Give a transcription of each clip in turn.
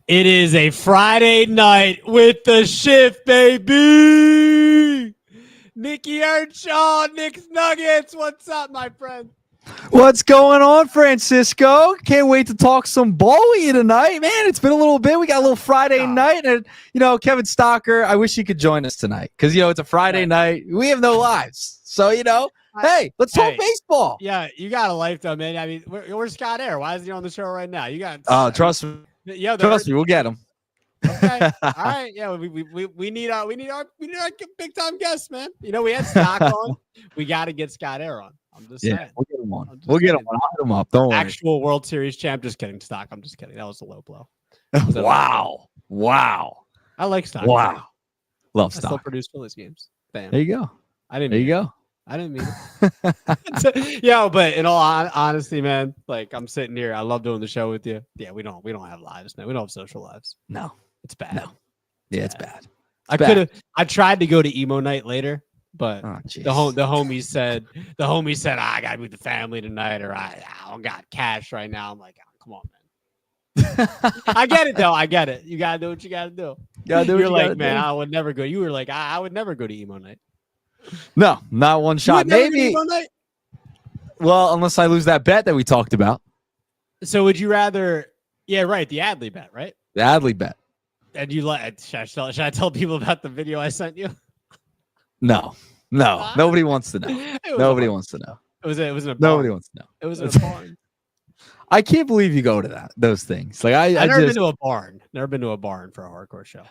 It is a Friday night with the shift, baby. Nicky Earnshaw, Nick's Nuggets. What's up, my friend? What's going on, Francisco? Can't wait to talk some ball with you tonight, man. It's been a little bit. We got a little Friday night, and Kevin Stocker. I wish he could join us tonight because it's a Friday night. We have no lives, so hey, let's talk baseball. Yeah, you got a life though, man. I mean, where's Scott Air? Why isn't he on the show right now? You got trust me. Yeah, trust me, we'll get him. Okay, all right. Yeah, we need our big time guest, man. We had Stock on. We got to get Scott Air on. I'm just saying. We'll get him on. We'll get him on. I'll hit him up. Don't worry. Actual World Series champ. Just kidding, Stock. I'm just kidding. That was a low blow. Wow. I like Stock. Wow. Love Stock. I still produce Phillies games. Bam. There you go. I didn't. There you go. I didn't mean it. Yeah, but in all honesty, man, like I'm sitting here. I love doing the show with you. Yeah, we don't have lives, man. We don't have social lives. No, it's bad. No. Yeah, it's bad. I tried to go to emo night later, but the homie said I gotta be with the family tonight, or I don't got cash right now. I'm like, come on, man. I get it though. I get it. You gotta do what you gotta do. You're like, man, I would never go. You were like, I would never go to emo night. No, not one shot. Maybe. Well, unless I lose that bet that we talked about. So would you rather? Yeah, right. The Adley bet, right? The Adley bet. And you should I tell people about the video I sent you? No. Nobody wants to know. Nobody wants to know. It was in a barn. Nobody wants to know. It was in a barn. I can't believe you go to those things. Like I've never been to a barn. Never been to a barn for a hardcore show.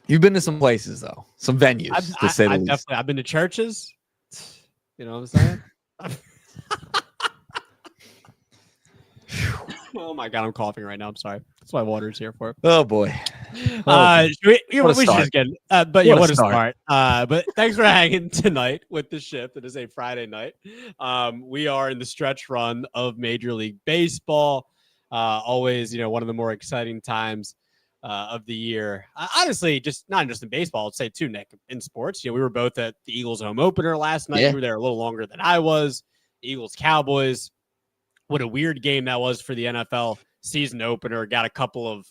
You've been to some places though, some venues to say the least. I've been to churches. You know what I'm saying? Oh my God, I'm coughing right now. I'm sorry. That's why water's here for. Oh boy. We should just get. What a start. But thanks for hanging tonight with the shift. It is a Friday night. We are in the stretch run of Major League Baseball. Always, one of the more exciting times of the year. Honestly, not just in baseball, I'd say too, Nick, in sports. We were both at the Eagles home opener last night. You were there a little longer than I was. Eagles Cowboys. What a weird game that was for the NFL season opener. Got a couple of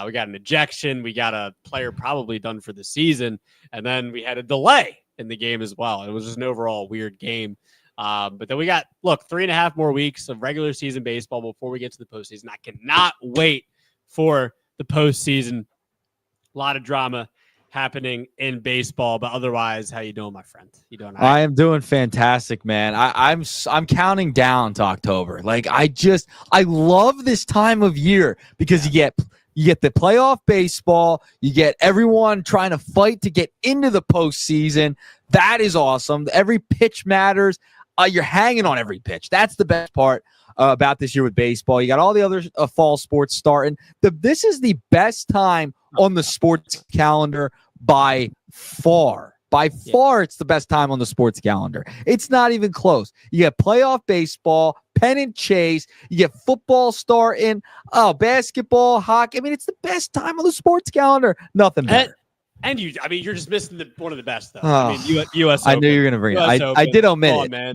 we got an ejection. We got a player probably done for the season. And then we had a delay in the game as well. It was just an overall weird game. But then we got, 3.5 more weeks of regular season baseball before we get to the postseason. I cannot wait for the postseason. A lot of drama happening in baseball, but otherwise, how you doing, my friend? You doing all right? I am doing fantastic, man. I'm counting down to October. Like I love this time of year because you get the playoff baseball, you get everyone trying to fight to get into the postseason. That is awesome. Every pitch matters. You're hanging on every pitch. That's the best part about this year with baseball. You got all the other fall sports starting. This is the best time on the sports calendar by far. By far, it's the best time on the sports calendar. It's not even close. You get playoff baseball, pennant chase. You get football starting. Basketball, hockey. I mean, it's the best time on the sports calendar. Nothing better. And you're just missing one of the best, though. U.S. I knew you were going to bring it. I did omit it. Man.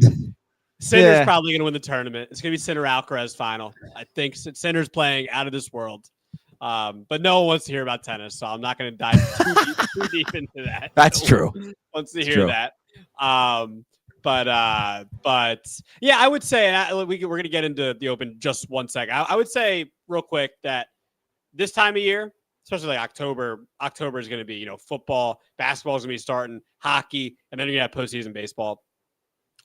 Sinner's probably going to win the tournament. It's going to be Sinner Alcaraz final. I think Sinner's playing out of this world. But no one wants to hear about tennis, so I'm not going to dive too deep into that. That's true. Wants to hear that. But yeah, I would say, and we're going to get into the Open just one second. I would say real quick that this time of year, especially like October is going to be, football, basketball is going to be starting, hockey, and then you're going to have postseason baseball.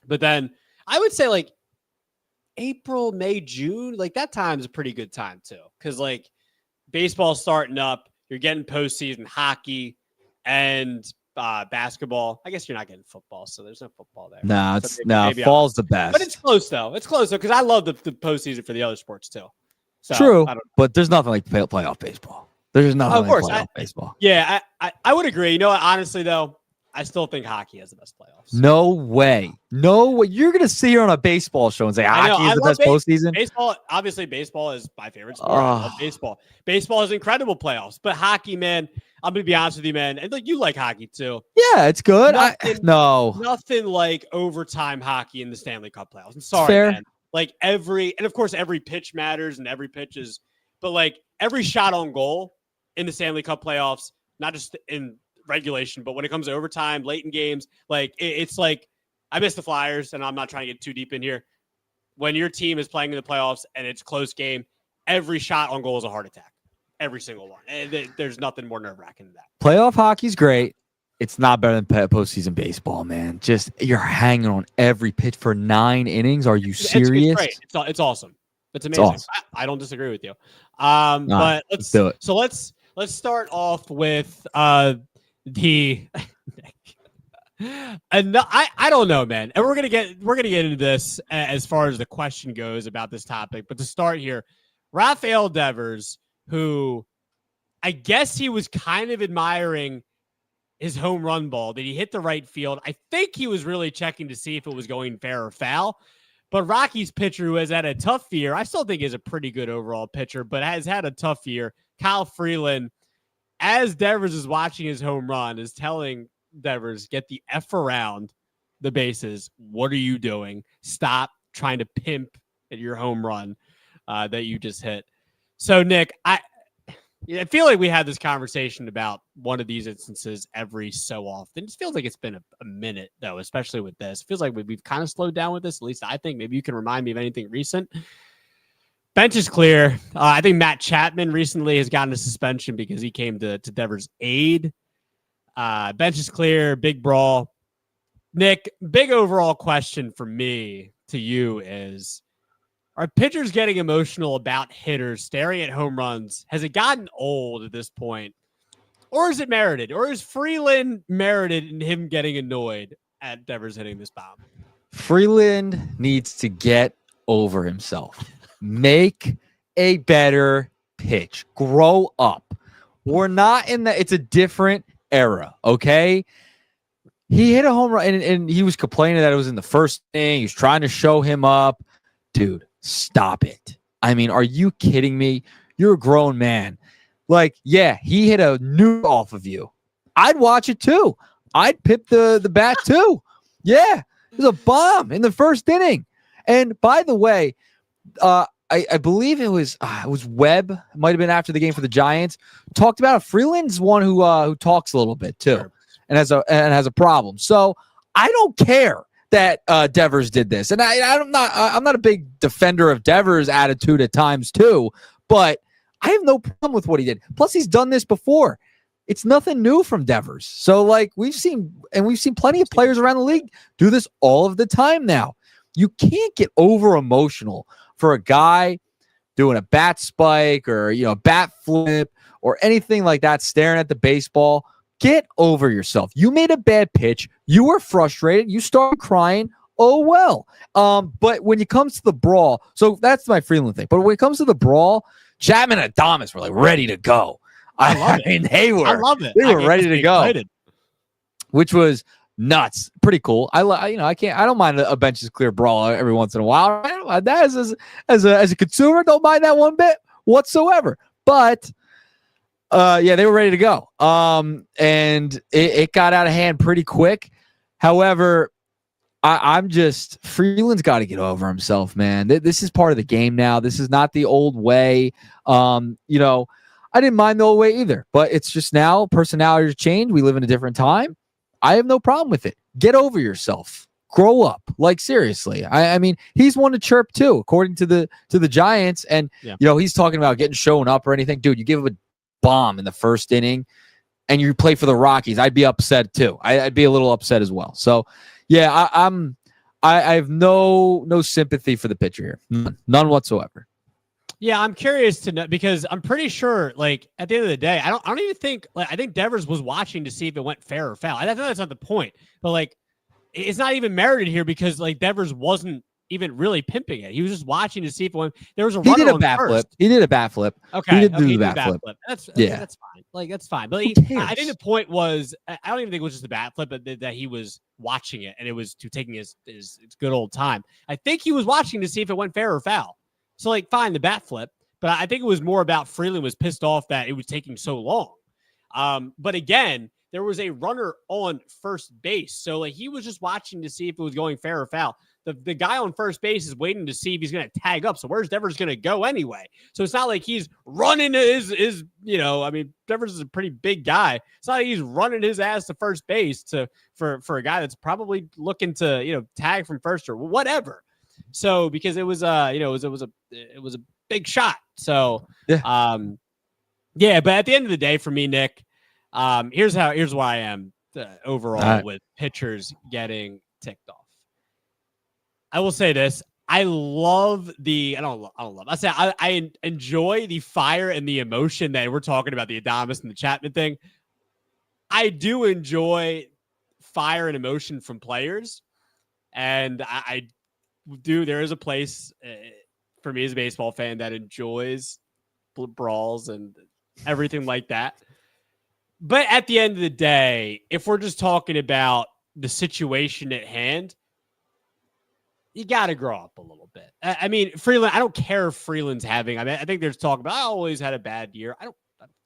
But then I would say like April, May, June, like that time is a pretty good time too. Cause like baseball's starting up, you're getting postseason hockey and basketball. I guess you're not getting football, so there's no football there. Maybe fall's the best. But it's close though. It's close though, because I love the postseason for the other sports too. So, true, but there's nothing like playoff baseball. There's nothing like playoff baseball. Yeah, I would agree. You know what? Honestly though, I still think hockey has the best playoffs. No way. You're going to sit here on a baseball show and say hockey is the best postseason? Baseball is my favorite sport. I love baseball. Baseball has incredible playoffs. But hockey, man, I'm going to be honest with you, man. And you like hockey too. Yeah, it's good. Nothing like overtime hockey in the Stanley Cup playoffs. I'm sorry, man. Like every pitch matters and every pitch is but like every shot on goal in the Stanley Cup playoffs, not just in regulation, but when it comes to overtime, late in games, like it's like I miss the Flyers, and I'm not trying to get too deep in here. When your team is playing in the playoffs and it's a close game, every shot on goal is a heart attack. Every single one. And there's nothing more nerve-wracking than that. Playoff hockey's great. It's not better than postseason baseball, man. Just you're hanging on every pitch for 9 innings. Are you serious? It's great. It's awesome. It's amazing. It's awesome. I don't disagree with you. But let's do it. So let's start off with the and I don't know, man. And we're gonna get into this as far as the question goes about this topic. But to start here, Rafael Devers, who I guess he was kind of admiring his home run ball. Did he hit the right field? I think he was really checking to see if it was going fair or foul. But Rockies pitcher who has had a tough year, I still think is a pretty good overall pitcher, but has had a tough year. Kyle Freeland, as Devers is watching his home run, is telling Devers, get the F around the bases. What are you doing? Stop trying to pimp at your home run that you just hit. So, Nick, I feel like we had this conversation about one of these instances every so often. It feels like it's been a minute, though, especially with this. It feels like we've kind of slowed down with this. At least I think. Maybe you can remind me of anything recent. Bench is clear. I think Matt Chapman recently has gotten a suspension because he came to Devers' aid. Bench is clear. Big brawl. Nick, big overall question for me to you is, are pitchers getting emotional about hitters staring at home runs? Has it gotten old at this point? Or is it merited? Or is Freeland merited in him getting annoyed at Devers hitting this bomb? Freeland needs to get over himself. Make a better pitch. Grow up. We're not in it's a different era, okay? He hit a home run, and he was complaining that it was in the first inning. He was trying to show him up. Dude, stop it. I mean, are you kidding me? You're a grown man. Like, yeah, he hit a nuke off of you. I'd watch it too. I'd pip the bat too. Yeah, it was a bomb in the first inning. And by the way, I believe it was Webb. It might have been after the game for the Giants. Talked about Freeland's one who talks a little bit too, sure, and has a problem. So I don't care that Devers did this, and I'm not a big defender of Devers' attitude at times too, but I have no problem with what he did. Plus, he's done this before. It's nothing new from Devers. So, like, we've seen plenty of players around the league do this all of the time now. You can't get over emotional for a guy doing a bat spike or, bat flip or anything like that, staring at the baseball. Get over yourself. You made a bad pitch. You were frustrated. You started crying. Oh, well. But when it comes to the brawl, so that's my Freeland thing. But when it comes to the brawl, Chapman and Adames were like ready to go. I mean, they were. I love it. They were ready to go, which was nuts. Pretty cool. I don't mind a benches clear brawl every once in a while. I don't mind that as a consumer. Don't mind that one bit whatsoever. But yeah, they were ready to go. And it got out of hand pretty quick. However, I'm just Freeland's got to get over himself, man. This is part of the game now. This is not the old way. I didn't mind the old way either, but it's just now personalities change. We live in a different time. I have no problem with it. Get over yourself. Grow up. Like, seriously. I mean, he's one to chirp too, according to the Giants. And he's talking about getting shown up or anything. Dude, you give him a bomb in the first inning and you play for the Rockies. I'd be upset too. I'd be a little upset as well. So yeah, I have no sympathy for the pitcher here. None whatsoever. Yeah, I'm curious to know because I'm pretty sure, like, at the end of the day, I don't even think, like, I think Devers was watching to see if it went fair or foul. I think that's not the point, but like, it's not even merited here because like Devers wasn't even really pimping it. He was just watching to see if it went. There was a runner on bat first. Flip. He did a bat flip. Okay, he did do the bat flip. That's fine. Like, that's fine. But I think the point was, I don't even think it was just the bat flip, but that he was watching it and it was to taking his good old time. I think he was watching to see if it went fair or foul. So, like, fine, the bat flip, but I think it was more about Freeland was pissed off that it was taking so long. But again, there was a runner on first base. So, like, he was just watching to see if it was going fair or foul. the guy on first base is waiting to see if he's going to tag up. So where's Devers going to go anyway? So it's not like he's running his I mean, Devers is a pretty big guy. It's not like he's running his ass to first base for a guy that's probably looking to, tag from first or whatever. So because it was a big shot. So yeah. But at the end of the day, for me, Nick, here's why I am overall with pitchers getting ticked off. I will say this. I love I enjoy the fire and the emotion that we're talking about, the Adames and the Chapman thing. I do enjoy fire and emotion from players. And I do. There is a place for me as a baseball fan that enjoys brawls and everything like that. But at the end of the day, if we're just talking about the situation at hand, you got to grow up a little bit. I mean, Freeland, I don't care if Freeland's having, I think there's talk about, always had a bad year. I don't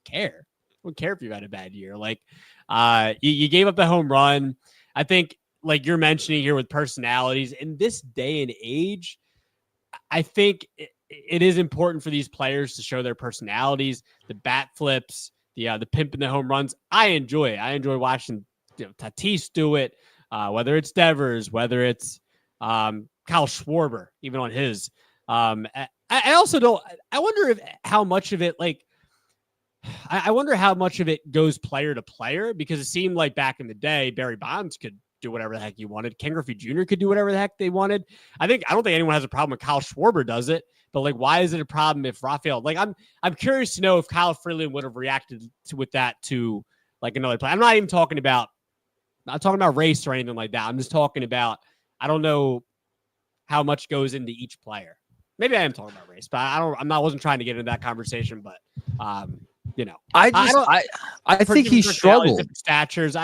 care. I don't care if you've had a bad year. Like, you gave up the home run. I think, like you're mentioning here with personalities, in this day and age, I think it is important for these players to show their personalities, the bat flips, the pimp and the home runs. I enjoy it. I enjoy watching Tatis do it, whether it's Devers, whether it's Kyle Schwarber, even on his. I also don't. I wonder how much of it, like, I wonder how much of it goes player to player, because it seemed like back in the day, Barry Bonds could do whatever the heck he wanted. Ken Griffey Jr. could do whatever the heck they wanted. I don't think anyone has a problem with Kyle Schwarber does it, but like, why is it a problem if Rafael, like, I'm curious to know if Kyle Freeland would have reacted with that to like another play. I'm not talking about race or anything like that. I'm just talking about, I don't know how much goes into each player. Maybe I am talking about race, but I wasn't trying to get into that conversation, but I think he struggled. Statures.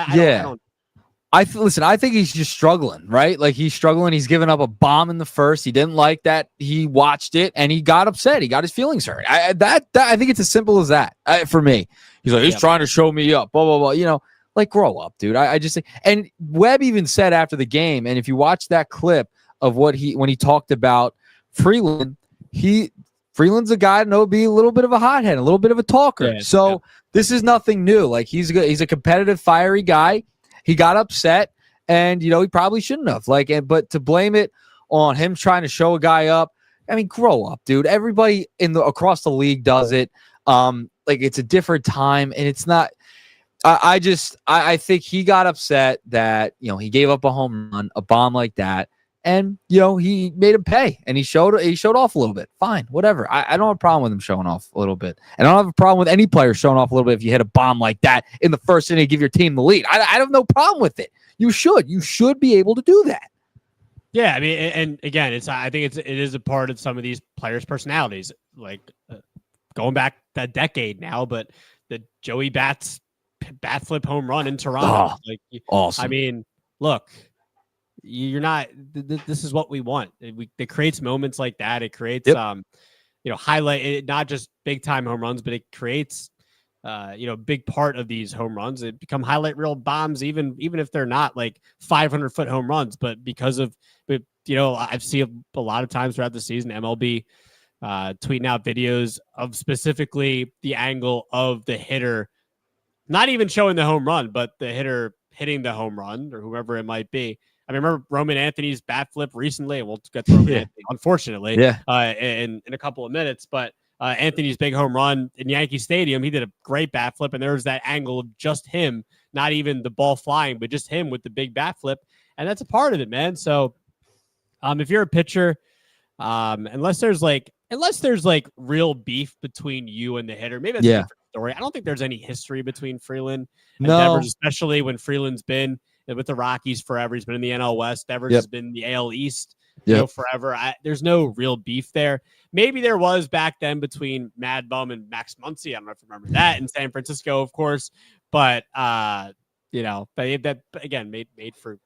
I think he's just struggling, right? Like, he's struggling. He's given up a bomb in the first. He didn't like that. He watched it and he got upset. He got his feelings hurt. I think it's as simple as that for me. He's like, he's trying to show me up, blah, blah, blah. Like, grow up, dude. I just think, and Webb even said after the game, and if you watch that clip of when he talked about Freeland, Freeland's a guy to be a little bit of a hothead, a little bit of a talker. This is nothing new. Like, he's a competitive, fiery guy. He got upset, and he probably shouldn't have. But to blame it on him trying to show a guy up, I mean, grow up, dude. Everybody across the league does it. Like, it's a different time, and it's not. I think he got upset that he gave up a home run, a bomb like that, and he made him pay, and he showed off a little bit. Fine, whatever. I don't have a problem with him showing off a little bit, and I don't have a problem with any player showing off a little bit if you hit a bomb like that in the first inning to give your team the lead. I have no problem with it. You should be able to do that. Yeah, I mean, and again, I think it is a part of some of these players' personalities, like going back a decade now, but the Joey Bats bat flip home run in Toronto. Awesome. I mean, look, you're not. This is what we want. It creates moments like that. It creates, highlight. It, not just big time home runs, but it creates, a big part of these home runs. It become highlight reel bombs, even if they're not like 500-foot home runs. But because of, I've seen a lot of times throughout the season, MLB tweeting out videos of specifically the angle of the hitter, not even showing the home run, but the hitter hitting the home run or whoever it might be. I remember Roman Anthony's bat flip recently, and we'll get to Roman Anthony, unfortunately, in a couple of minutes. But Anthony's big home run in Yankee Stadium, he did a great bat flip, and there was that angle of just him, not even the ball flying, but just him with the big bat flip, and that's a part of it, man. So if you're a pitcher, unless there's like real beef between you and the hitter, maybe that's a different story. I don't think there's any history between Freeland and Devers, especially when Freeland's been with the Rockies forever. He's been in the NL West. Devers has been in the AL East forever. There's no real beef there. Maybe there was back then between Mad Bum and Max Muncy. I don't know if you remember that in San Francisco, of course. But but that again made for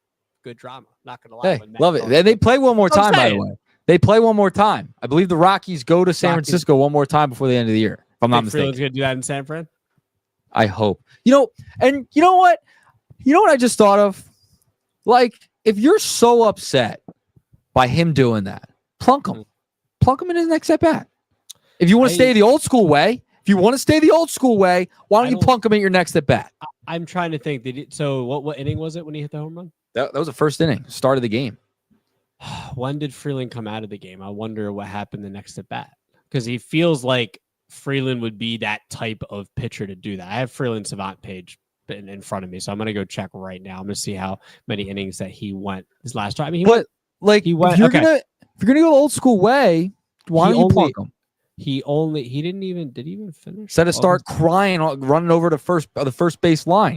good drama. Not gonna lie. Hey, love it. And they play one more time, by the way. They play one more time. I believe the Rockies go to San Francisco one more time before the end of the year, if I'm not mistaken. Freeland's gonna do that in San Fran? I hope. And you know what? You know what I just thought of? Like, if you're so upset by him doing that. Plunk him in his next at bat. If you want to stay the old school way, why don't you plunk him in your next at bat? I'm trying to think. So what inning was it when he hit the home run? That was the first inning, start of the game. When did Freeland come out of the game? I wonder what happened the next at bat, because he feels like Freeland would be that type of pitcher to do that. I have Freeland's Savant page in front of me, so I'm gonna go check right now. I'm gonna see how many innings that he went his last time. I mean, if you're gonna go old school way, why don't you plunk him? Did he even finish? Instead of start crying, running over to the first base line,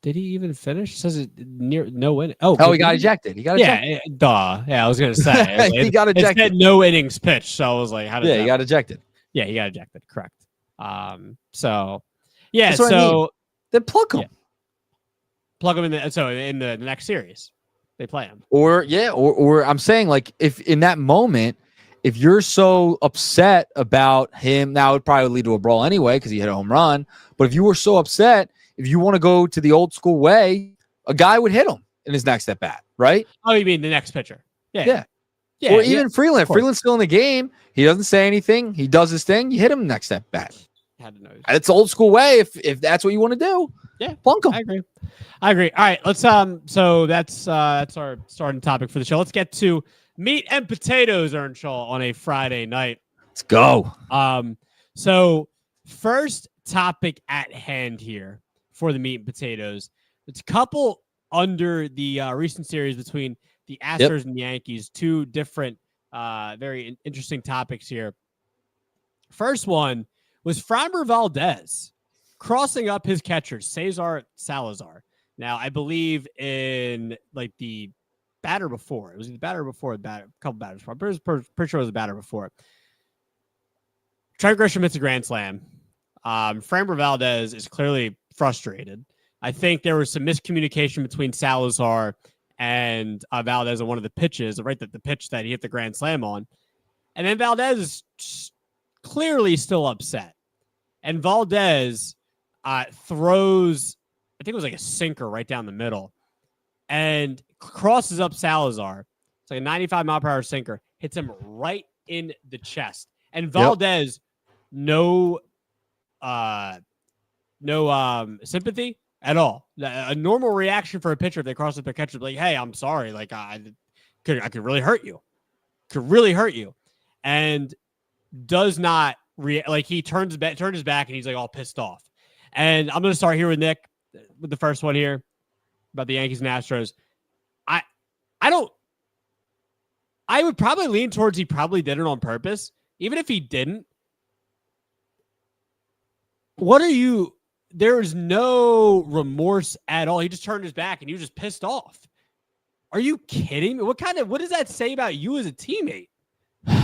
Did he even finish? It says it near no inning. He got ejected. Yeah, duh. Yeah, I was gonna say he got ejected. It said no innings pitched, so I was like, how did he got ejected. Yeah, he got ejected. Correct. So then plug him. Yeah. Plug him in the next series, they play him. Or I'm saying, like, if in that moment, if you're so upset about him, now it would probably lead to a brawl anyway because he hit a home run. But if you were so upset, if you want to go to the old school way, a guy would hit him in his next at bat, right? Oh, you mean the next pitcher? Yeah. Or even Freeland. If Freeland's still in the game, he doesn't say anything. He does his thing. You hit him next at bat. Had to know. It's old school way. If that's what you want to do, plunk him. I agree. All right, let's So that's our starting topic for the show. Let's get to meat and potatoes, Earnshaw, on a Friday night. Let's go. So first topic at hand here for the meat and potatoes. It's a couple under the recent series between the Astros and the Yankees. Two different, very interesting topics here. First one was Framber Valdez crossing up his catcher, Cesar Salazar. Now, I believe in like the batter before. It was the batter before, a couple batters before. I'm pretty sure it was the batter before. Trent Grisham hits a grand slam. Framber Valdez is clearly frustrated. I think there was some miscommunication between Salazar and Valdez on one of the pitches, right? The pitch that he hit the grand slam on. And then Valdez is clearly still upset. And Valdez throws, I think it was like a sinker right down the middle, and crosses up Salazar. It's like a 95-mile-per-hour sinker. Hits him right in the chest. And Valdez, no sympathy at all. A normal reaction for a pitcher if they cross up their catcher, like, hey, I'm sorry. Like, I could really hurt you. And does not like, he turned his back and he's like all pissed off. And I'm going to start here with Nick with the first one here about the Yankees and Astros. I would probably lean towards he probably did it on purpose. Even if he didn't, there is no remorse at all. He just turned his back and he was just pissed off. Are you kidding me? What does that say about you as a teammate?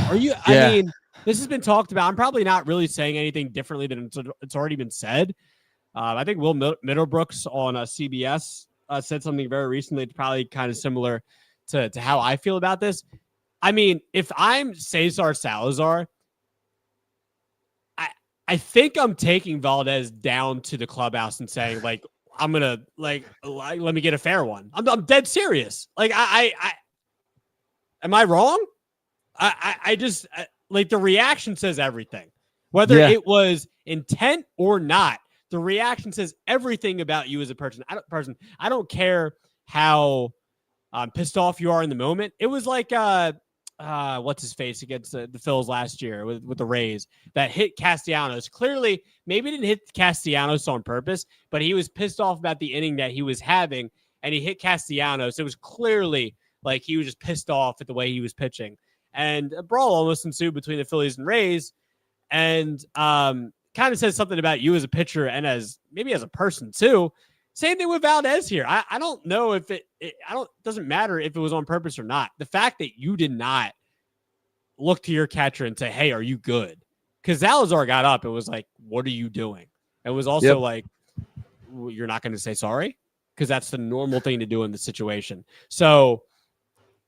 Are you, I mean, this has been talked about. I'm probably not really saying anything differently than it's already been said. I think Will Middlebrooks on CBS said something very recently, probably kind of similar to how I feel about this. I mean, if I'm Cesar Salazar, I think I'm taking Valdez down to the clubhouse and saying, like, I'm going to, like, let me get a fair one. I'm dead serious. Like, I am I wrong? I just, like, the reaction says everything. Whether it was intent or not, the reaction says everything about you as a person. I don't care how pissed off you are in the moment. It was like, what's his face against the Phils last year with the Rays that hit Castellanos. Clearly, maybe didn't hit Castellanos on purpose, but he was pissed off about the inning that he was having, and he hit Castellanos. It was clearly like he was just pissed off at the way he was pitching. And a brawl almost ensued between the Phillies and Rays, and kind of says something about you as a pitcher and as maybe as a person too. Same thing with Valdez here. I don't know if it doesn't matter if it was on purpose or not. The fact that you did not look to your catcher and say, hey, are you good? Because Salazar got up. It was like, what are you doing? It was also like, you're not going to say sorry? Because that's the normal thing to do in the situation. So,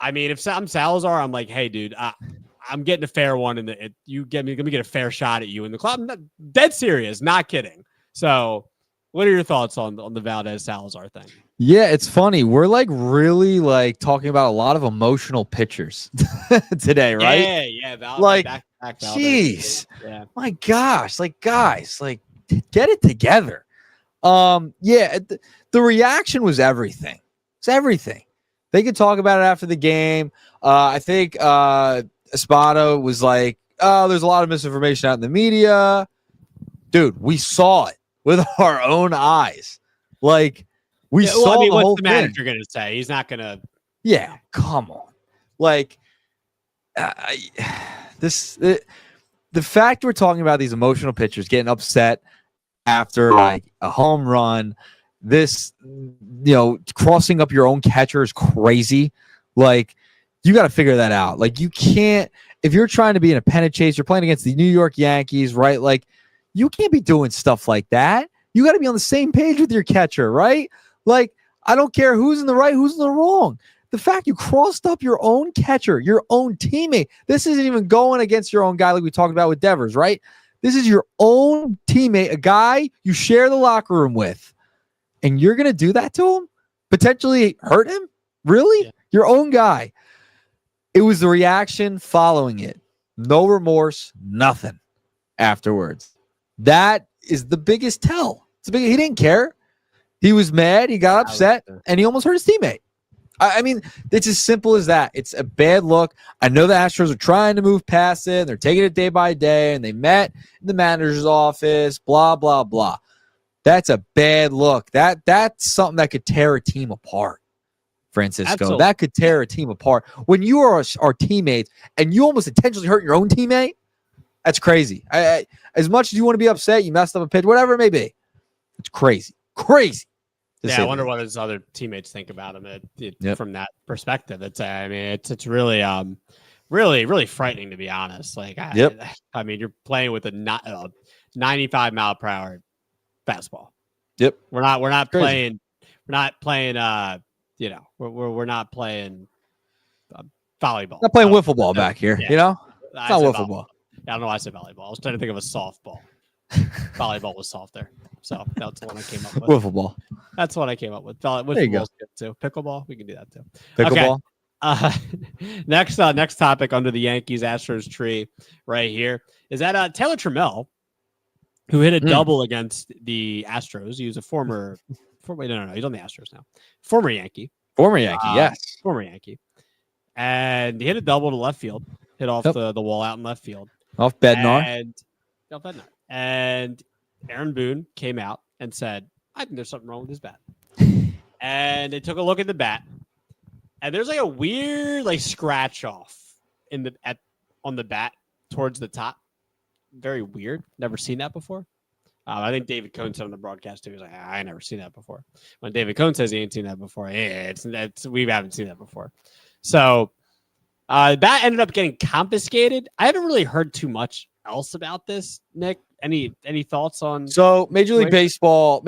I mean, if I'm Salazar, I'm like, hey, dude, I'm getting a fair one. And let me get a fair shot at you in the club. I'm not dead serious, not kidding. So, What are your thoughts on the Valdez Salazar thing? Yeah, it's funny. We're like really like talking about a lot of emotional pitchers today, right? Yeah. Like, back jeez, yeah. My gosh, like guys, like get it together. Yeah, the reaction was everything. It's everything. They could talk about it after the game. I think Espada was like, "Oh, there's a lot of misinformation out in the media." Dude, we saw it with our own eyes. Like, we saw the whole what's the thing. manager going to say? He's not going to. Yeah, come on. Like, the fact we're talking about these emotional pitchers getting upset after like a home run, this, crossing up your own catcher is crazy. Like, you got to figure that out. Like, you can't, if you're trying to be in a pennant chase, you're playing against the New York Yankees, right? Like, you can't be doing stuff like that. You got to be on the same page with your catcher, right? Like, I don't care who's in the right, who's in the wrong. The fact you crossed up your own catcher, your own teammate, this isn't even going against your own guy like we talked about with Devers, right? This is your own teammate, a guy you share the locker room with. And you're going to do that to him? Potentially hurt him? Really? Yeah. Your own guy. It was the reaction following it. No remorse, nothing afterwards. That is the biggest tell. He didn't care. He was mad. He got upset, and he almost hurt his teammate. I mean, it's as simple as that. It's a bad look. I know the Astros are trying to move past it. They're taking it day by day, and they met in the manager's office, blah, blah, blah. That's a bad look. That's something that could tear a team apart, Francisco. Absolutely. That could tear a team apart. When you are our teammates and you almost intentionally hurt your own teammate, that's crazy. As much as you want to be upset, you messed up a pitch, whatever it may be. It's crazy. Crazy. Yeah, I wonder what his other teammates think about him from that perspective. It's really, really, really frightening, to be honest. Like, I mean, you're playing with a 95 mile per hour fastball. Yep. We're not playing. We're not playing. We're not playing volleyball. Not playing wiffle ball back here. Yeah. It's not wiffle ball. I don't know why I said volleyball. I was trying to think of a softball. Volleyball was soft there. So that's the one I came up with. Wiffle ball. That's what I came up with. Wiffle ball's good too. Pickleball, we can do that too. Pickleball. Okay. Next topic under the Yankees Astros tree right here is that Taylor Trammell, who hit a double against the Astros. He was a former no, he's on the Astros now. Former Yankee. Yes. Former Yankee. And he hit a double to left field. Hit off the wall out in left field. Off Bednar. And Aaron Boone came out and said, I think there's something wrong with his bat. And they took a look at the bat. And there's like a weird scratch off on the bat towards the top. Very weird. Never seen that before. I think David Cohn said on the broadcast too. He was like, I never seen that before. When David Cohn says he ain't seen that before, we haven't seen that before. So that ended up getting confiscated. I haven't really heard too much else about this, Nick. Any thoughts on? So Major League Baseball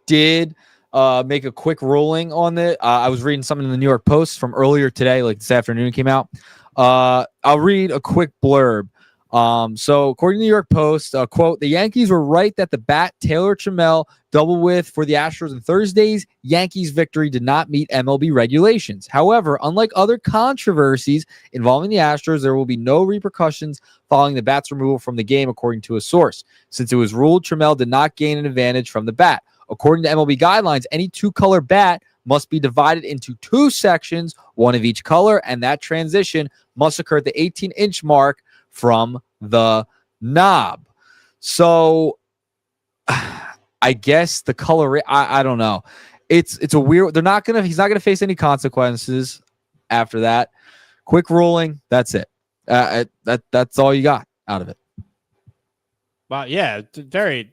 did make a quick ruling on it. I was reading something in the New York Post from earlier today, like this afternoon it came out. I'll read a quick blurb. So according to the New York Post, quote, the Yankees were right that the bat Taylor Trammell double with for the Astros in Thursday's Yankees victory did not meet MLB regulations. However, unlike other controversies involving the Astros, there will be no repercussions following the bat's removal from the game, according to a source, since it was ruled Trammell did not gain an advantage from the bat. According to MLB guidelines, any two-color bat must be divided into two sections, one of each color, and that transition must occur at the 18-inch mark from the knob. So I guess the color, I don't know. It's a weird, he's not going to face any consequences after that. Quick ruling. That's it. That's all you got out of it. Wow. Yeah.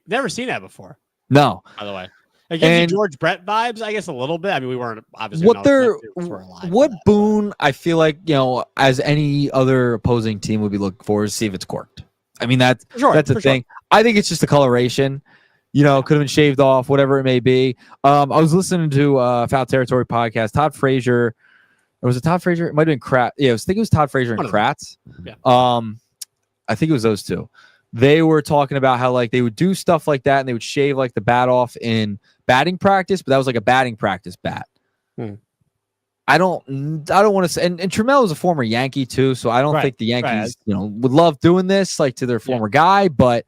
Never seen that before. No. By the way. It gives you George Brett vibes, I guess, a little bit. I mean, we weren't obviously what Boone, I feel like, as any other opposing team would be looking for is see if it's corked. I mean, that's the thing. Sure. I think it's just the coloration. Could have been shaved off, whatever it may be. I was listening to Foul Territory podcast. Todd Frazier, or was it Todd Frazier? It might have been Kratz. Yeah, I think it was Todd Frazier and Kratz. Yeah. I think it was those two. they were talking about how like they would do stuff like that and they would shave like the bat off in batting practice, but that was like a batting practice bat. I don't want to say, and Trammell was a former Yankee too, so I don't think the Yankees, would love doing this like to their former guy, but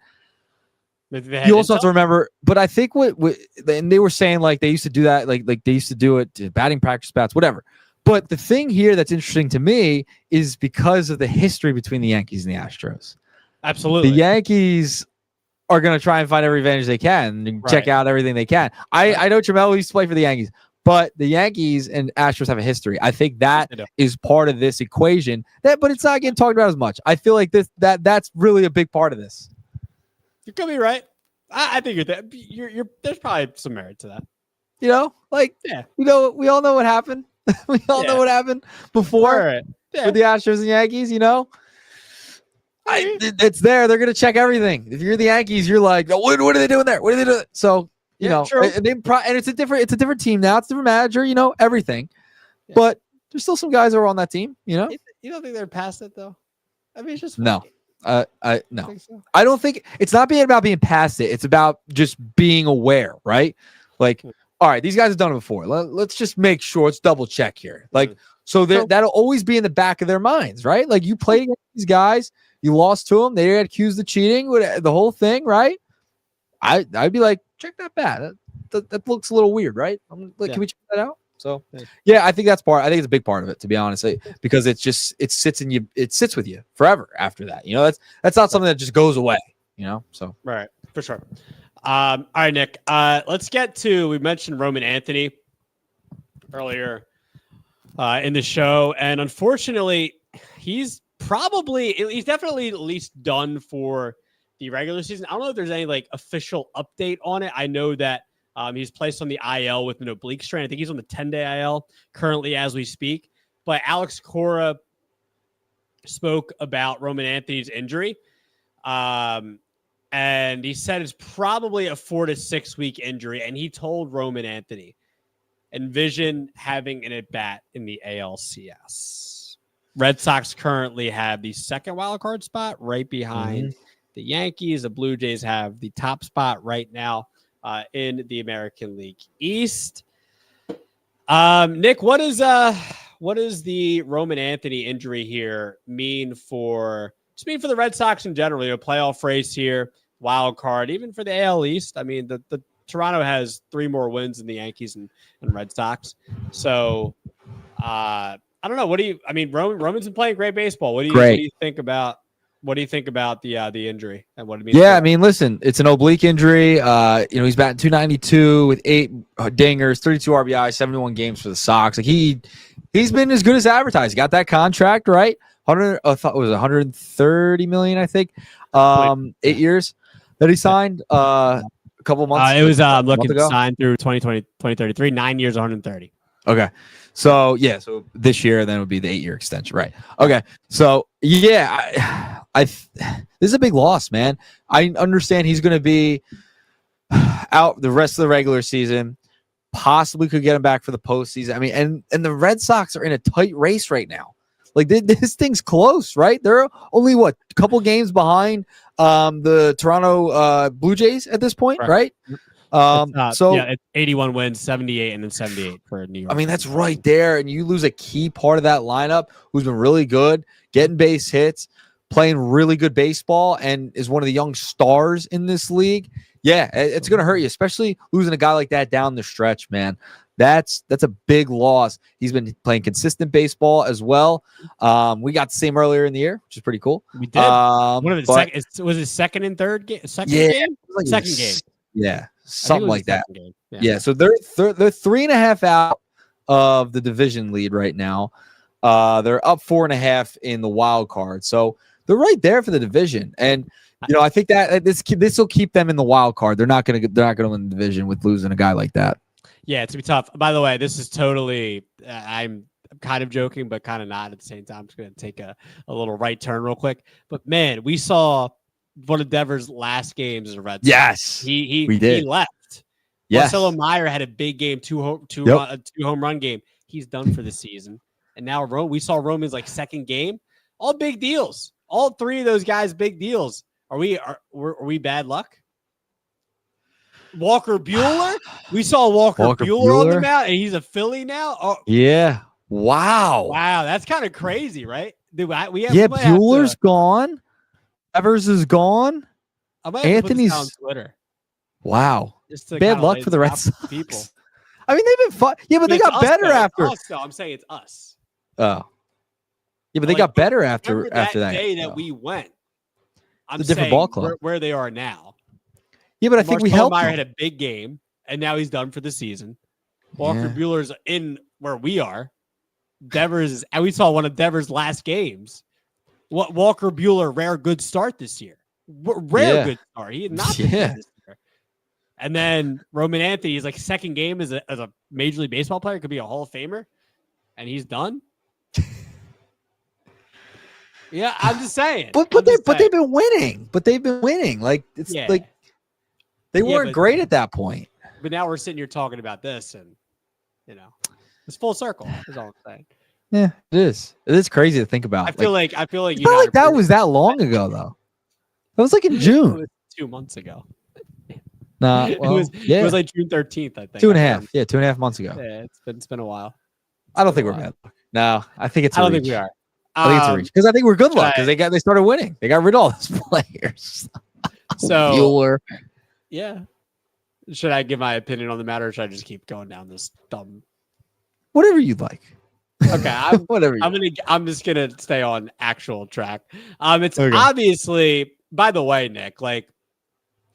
you also have to remember, but I think and they were saying like they used to do that, like they used to do it to batting practice bats, whatever. But the thing here that's interesting to me is because of the history between the Yankees and the Astros. Absolutely. The Yankees are going to try and find every advantage they can and check out everything they can. I know Trammell used to play for the Yankees, but the Yankees and Astros have a history. I think that is part of this equation. But it's not getting talked about as much. I feel like that's really a big part of this. You could be right. I think you're there's probably some merit to that. We all know what happened. We all know what happened before with the Astros and Yankees. It's there. They're gonna check everything. If you're the Yankees, you're like, what are they doing there? What are they doing? So and it's a different team now. It's a different manager. Everything. Yeah. But there's still some guys that are on that team. You don't think they're past it though? I mean, it's just no. No. I don't think it's not about being past it. It's about just being aware, right? Like, all right, these guys have done it before. Let's just make sure. Let's double check here. Like, so that'll always be in the back of their minds, right? Like, you played against these guys, you lost to them, they got accused of cheating, the whole thing, right? I'd be like, check that bat. That looks a little weird, right? Can we check that out? So I think that's part. I think it's a big part of it, to be honest, because it sits in you. It sits with you forever after that. That's not something that just goes away. So right, for sure. All right, Nick. Let's get to. We mentioned Roman Anthony earlier in the show, and unfortunately, he's definitely at least done for the regular season. I don't know if there's any like official update on it. I know that. He's placed on the IL with an oblique strain. I think he's on the 10-day IL currently as we speak. But Alex Cora spoke about Roman Anthony's injury. And he said it's probably a 4 to 6 week injury. And he told Roman Anthony, envision having an at-bat in the ALCS. Red Sox currently have the second wildcard spot right behind the Yankees. The Blue Jays have the top spot right now. In the American League East. Nick, what does the Roman Anthony injury here mean for the Red Sox in general? Playoff race here, wild card, even for the AL East. I mean, the Toronto has 3 more wins than the Yankees and Red Sox. So I don't know. Roman's been playing great baseball. What do you think about? What do you think about the injury and what it means? Yeah, I mean, listen, it's an oblique injury. He's batting .292 with 8 dingers, 32 RBI, 71 games for the Sox. Like he's been as good as advertised. He got that contract, right? I thought it was $130 million, I think. 8 years that he signed. A couple months. It was looking to sign through 2020, 2033. 9 years, 130. Okay. So this year then it would be the 8-year extension, right? Okay. So this is a big loss, man. I understand he's going to be out the rest of the regular season. Possibly could get him back for the postseason. I mean, and the Red Sox are in a tight race right now. Like this thing's close, right? They're only a couple games behind the Toronto Blue Jays at this point, right? It's 81 wins, 78, and then 78 for New York. I mean, that's right there, and you lose a key part of that lineup who's been really good, getting base hits, playing really good baseball, and is one of the young stars in this league. Yeah, it's going to hurt you, especially losing a guy like that down the stretch, man. That's a big loss. He's been playing consistent baseball as well. We got the same earlier in the year, which is pretty cool. We did. Was it second and third game? Second game? Second game. Yeah. Something like that. Yeah. So they're 3.5 out of the division lead right now. They're up 4.5 in the wild card. So they're right there for the division. And I think that this will keep them in the wild card. They're not going to win the division with losing a guy like that. Yeah, it's gonna be tough. By the way, this is totally. I'm kind of joking, but kind of not at the same time. I'm just gonna take a little right turn real quick. But man, we saw one of Devers' last games as a Red Sox. Yes, he left. Yes, Marcelo Meyer had a big game, two home run game. He's done for the season, and now we saw Roman's second game. All big deals. All 3 of those guys, big deals. Are we bad luck? Walker Buehler? We saw Walker Buehler on the mound, and he's a Philly now? Oh, yeah. Wow. Wow, that's kind of crazy, right? Dude, Bueller's gone. Evers is gone. I might have to put this on Twitter. Wow. Bad luck for the Red Sox. People. I mean, they've been fun. Yeah, but they got better after. I'm saying it's us. Oh. Yeah, but they got better after that day that we went. I'm saying different ball club. Where they are now. Yeah, but I think we helped. Meyer had a big game, and now he's done for the season. Walker Buehler's in where we are. Devers, and we saw one of Devers' last games. Walker Buehler, rare good start this year. Rare good start. He had not been good this year. And then Roman Anthony is like second game as a Major League Baseball player, could be a Hall of Famer, and he's done. Yeah, I'm just saying. But they've been winning. But they've been winning. Like it's like they weren't great at that point. But now we're sitting here talking about this, and it's full circle. Is all I'm saying. Yeah, it is. It is crazy to think about. I feel like it's not like that was that long ago, though. That was like in June. It was 2 months ago. Nah, well, it was like June 13th, I think. 2.5. Yeah, 2.5 months ago. Yeah, it's been a while. I don't think we're bad. No, I think it's. I don't think we are. I think it's a reach because I think we're good luck because they started winning. They got rid of all those players. So Buehler. Yeah. Should I give my opinion on the matter, or should I just keep going down this dumb? Whatever you'd like. Okay, I'm just gonna stay on actual track. It's obviously. By the way, Nick, like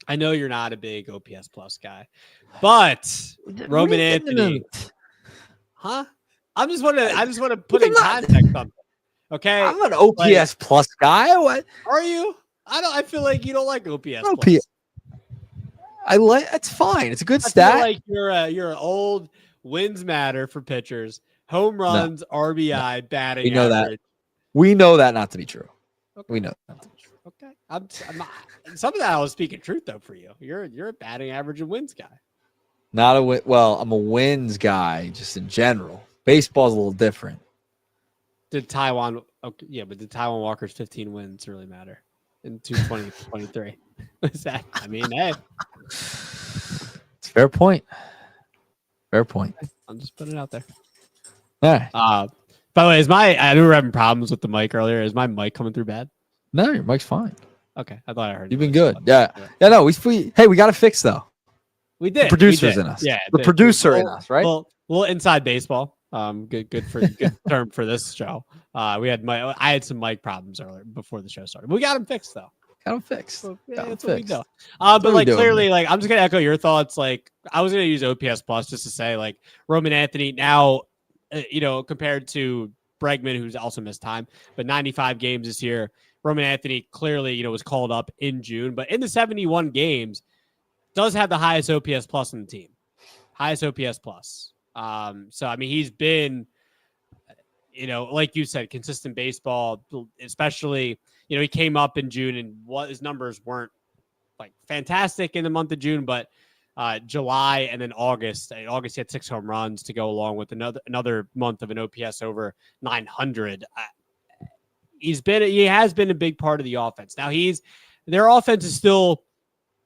I know you're not a big OPS plus guy, but Roman Anthony, huh? I just want to put in context on. Okay, I'm an OPS plus guy. What are you? I feel like you don't like OPS. Plus. I like. That's fine. It's a good stat. Feel like you're an old wins matter for pitchers. Home runs, RBI, batting. We know average. that. We know that not to be true. Okay. We know that not to be true. Okay, I'm not. Some of that I was speaking truth though for you. You're a batting average and wins guy. Not a win. Well, I'm a wins guy just in general. Baseball's a little different. Did Taiwan Walker's 15 wins really matter in 2023? What's that? I mean, hey, it's a fair point. Fair point. I'm just putting it out there. All right. By the way, I knew we were having problems with the mic earlier. Is my mic coming through bad? No, your mic's fine. Okay, I thought I heard. You've been good. Yeah. No. We got to fix though. We did. The producer's in us. Yeah, the producer in us, right? Well, inside baseball. Good term for this show. I had some mic problems earlier before the show started. We got them fixed though. Got them fixed. So, that's what we do. But like clearly, like I'm just gonna echo your thoughts. Like I was gonna use OPS plus just to say like Roman Anthony now, compared to Bregman, who's also missed time, but 95 games this year. Roman Anthony clearly, was called up in June, but in the 71 games, does have the highest OPS plus on the team. Highest OPS plus. So, I mean, he's been, like you said, consistent baseball, especially, he came up in June and his numbers weren't like fantastic in the month of June, but July and then August he had 6 home runs to go along with another month of an OPS over 900. He has been a big part of the offense. Now their offense is still,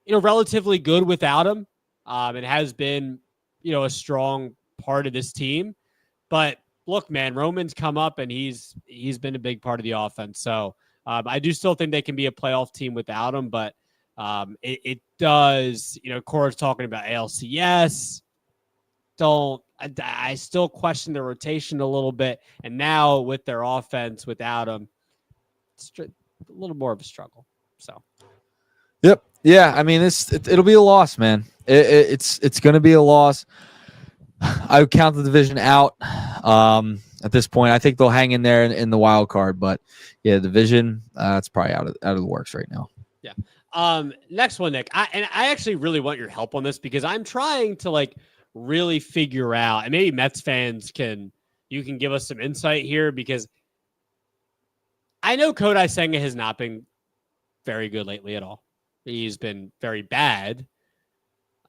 relatively good without him. It has been, a strong part of this team, but look, man, Roman's come up and he's been a big part of the offense. So I do still think they can be a playoff team without him, but it does, Cora's talking about ALCS. I still question the rotation a little bit. And now with their offense without him, it's a little more of a struggle. So, yep. Yeah. I mean, it'll be a loss, man. It's going to be a loss. I would count the division out at this point. I think they'll hang in there in the wild card, but yeah, division, it's probably out of the works right now. Yeah. Next one, Nick. I actually really want your help on this because I'm trying to really figure out, and maybe Mets fans can give us some insight here because I know Kodai Senga has not been very good lately at all. He's been very bad.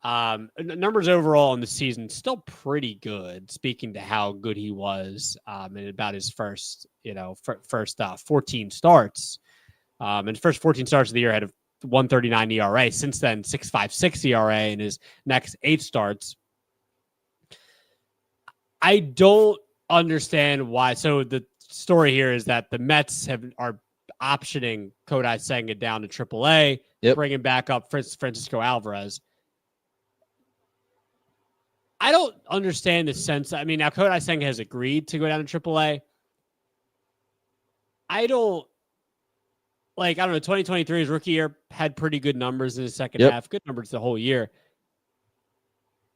Numbers overall in the season still pretty good. Speaking to how good he was, in about his first 14 starts. And his first 14 starts of the year had 1.39 ERA. Since then, 6.56 ERA in his next 8 starts. I don't understand why. So the story here is that the Mets are optioning Kodai Senga down to AAA, bringing back up Francisco Alvarez. I don't understand the sense. I mean, now Kodai Senga has agreed to go down to AAA. I don't know. 2023, his rookie year, had pretty good numbers in the second half. Good numbers the whole year.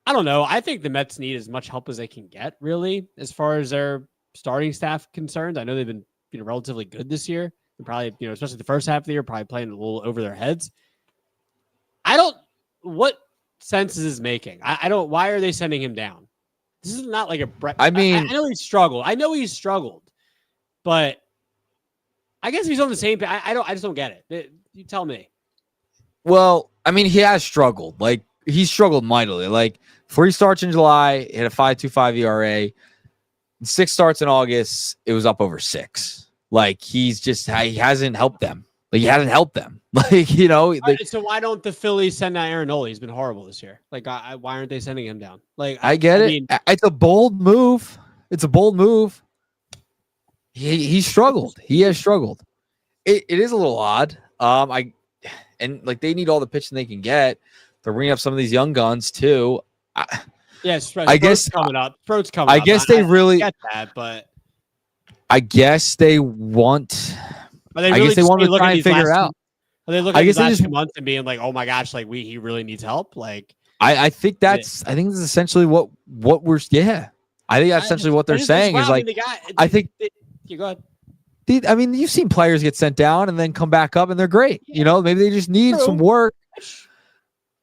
I don't know. I think the Mets need as much help as they can get, really, as far as their starting staff concerned. I know they've been relatively good this year. And probably, especially the first half of the year, probably playing a little over their heads. What sense is this making? Why are they sending him down? This is not like a Brett. I know he's struggled. But I guess he's on the same page. I just don't get it. You tell me. Well, I mean, he has struggled. Like, he's struggled mightily. Like, 3 starts in July, hit a 5.25 ERA. 6 starts in August, it was up over 6. Like, he hasn't helped them. Like, he hasn't helped them. Like, so why don't the Phillies send out Aaron Nola? He's been horrible this year. Like, why aren't they sending him down? Like, I get it. It's a bold move. He struggled. He has struggled. It is a little odd. They need all the pitching they can get. They're bringing up some of these young guns too. I guess coming up. Throat's coming I up. guess they really get that, but I guess they want. I guess they want to try and figure out. Are they looking at these last 2 months and being like, "Oh my gosh, like he really needs help"? Like, I think this is essentially what we're. Yeah, I think that's essentially what they're saying is like. I think. You go ahead. I mean, you've seen players get sent down and then come back up and they're great. Maybe they just need some work.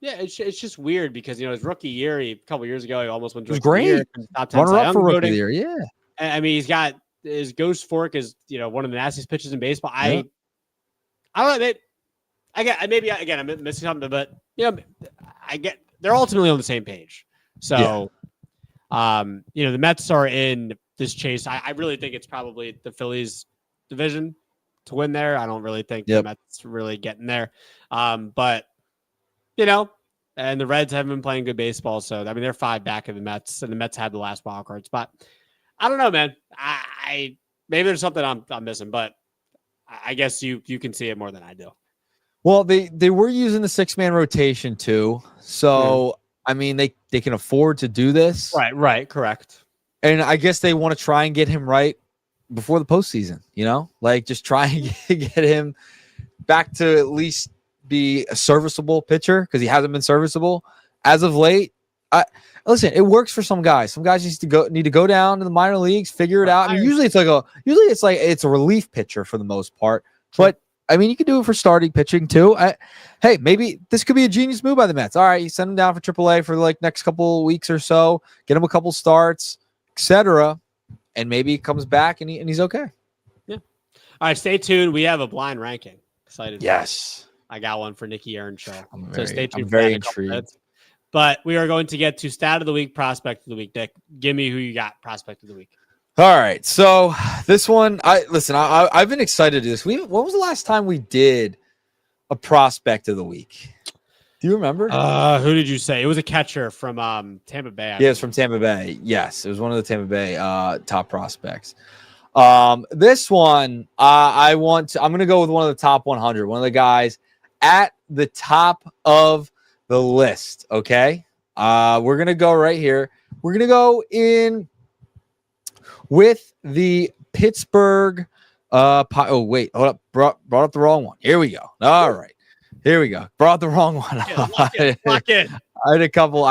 Yeah, it's just weird because his rookie year, a couple years ago, he almost went to great. Runner up for rookie year, yeah. I mean, he's got his ghost fork is one of the nastiest pitches in baseball. I don't know. I'm missing something, but I get they're ultimately on the same page. So, the Mets are in this chase. I really think it's probably the Phillies division to win there. I don't really think the Mets really getting there. But and the Reds haven't been playing good baseball. So, I mean, they're 5 back of the Mets, and the Mets had the last wild card spot. I don't know, man. I maybe there's something I'm missing, but I guess you can see it more than I do. Well, they were using the 6-man rotation too. So, I mean, they can afford to do this. Right. Correct. And I guess they want to try and get him right before the postseason, like just try and get him back to at least be a serviceable pitcher because he hasn't been serviceable as of late. Listen, it works for some guys. Some guys need to go down to the minor leagues, figure it out. I mean, usually it's a relief pitcher for the most part, but I mean, you can do it for starting pitching too. Hey, maybe this could be a genius move by the Mets. All right, you send him down for AAA for like next couple of weeks or so, get him a couple starts, etc., and maybe he comes back and he's okay. Yeah. All right, stay tuned. We have a blind ranking. Excited. Yes. I got one for Nikki Earnshaw. So stay tuned. I'm very intrigued. But we are going to get to stat of the week, prospect of the week. Dick, give me who you got prospect of the week. All right. So this one, I've been excited to do this. When was the last time we did a prospect of the week? Do you remember? Who did you say? It was a catcher from Tampa Bay. It's from Tampa Bay. Yes, it was one of the Tampa Bay top prospects. This one, I'm going to go with one of the top 100, one of the guys at the top of the list. Okay. We're going to go right here. We're going to go in with the Pittsburgh. Oh, wait. Hold up. Brought up the wrong one. Here we go. All right. Here we go. Brought the wrong one. Lock in. I had a couple.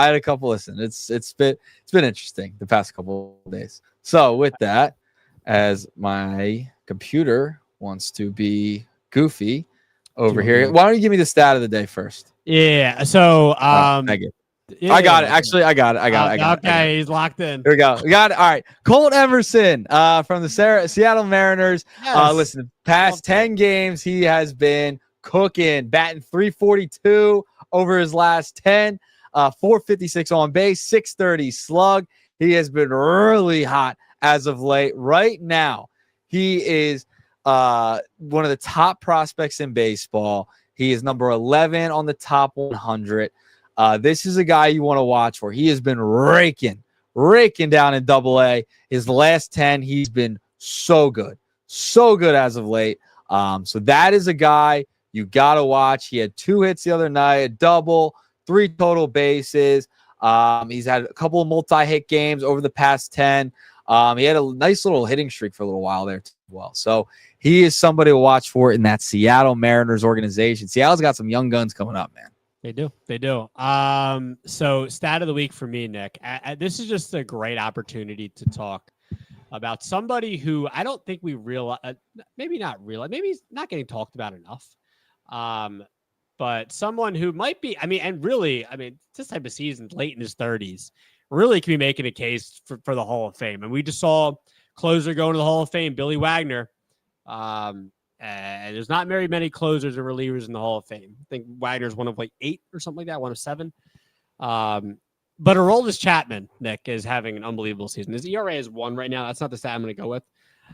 Listen, it's been interesting the past couple of days. So with that, as my computer wants to be goofy over here, why don't you give me the stat of the day first? Yeah. So thank you. Yeah, I got it. Actually, I got it. Okay, he's locked in. Here we go. We got it. All right. Colt Emerson from the Seattle Mariners. Yes. Listen, past 10 games, he has been cooking, batting .342 over his last 10, .456 on base, .630 slug. He has been really hot as of late. Right now, he is one of the top prospects in baseball. He is number 11 on the top 100. This is a guy you want to watch for. He has been raking down in Double-A. His last 10, he's been so good as of late. So that is a guy you got to watch. He had 2 hits the other night, a double, 3 total bases. He's had a couple of multi-hit games over the past 10. He had a nice little hitting streak for a little while there as well. So he is somebody to watch for in that Seattle Mariners organization. Seattle's got some young guns coming up, man. They do. So stat of the week for me, Nick. This is just a great opportunity to talk about somebody who I don't think we realize, maybe he's not getting talked about enough. But someone who might be, this type of season, late in his 30s, really can be making a case for the Hall of Fame. And we just saw closer going to the Hall of Fame, Billy Wagner. And there's not very many closers or relievers in the Hall of Fame. I think Wagner's one of 8 or something like that, one of 7. But Aroldis Chapman, Nick, is having an unbelievable season. His ERA is 1 right now. That's not the stat I'm going to go with.